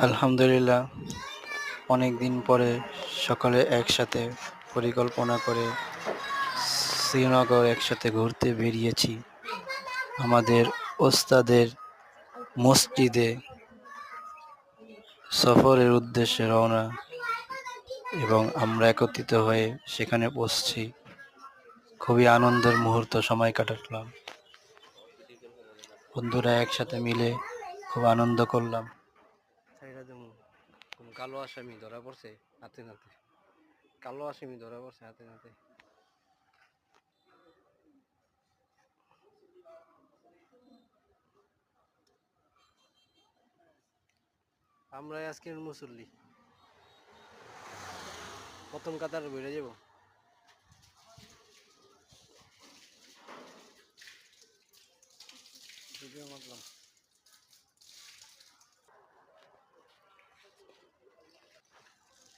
আলহামদুলিল্লাহ, অনেক দিন পরে সকলে একসাথে পরিকল্পনা করে শ্রীনগর একসাথে ঘুরতে বেরিয়েছি। আমাদের ওস্তাদের মসজিদে সফরের উদ্দেশ্যে রওনা এবং আমরা একত্রিত হয়ে সেখানে বসছি। খুবই আনন্দের মুহূর্ত সময় কাটালাম। বন্ধুরা একসাথে মিলে খুব আনন্দ করলাম। কালো আসামি ধরা পড়ছে হাতে নাতে। কালো আসামি ধরা পড়ছে হাতে নাতে। আমরা আজকের মুসল্লি প্রথম কাতার বেড়ে যাব। ভিডিও মারলাম।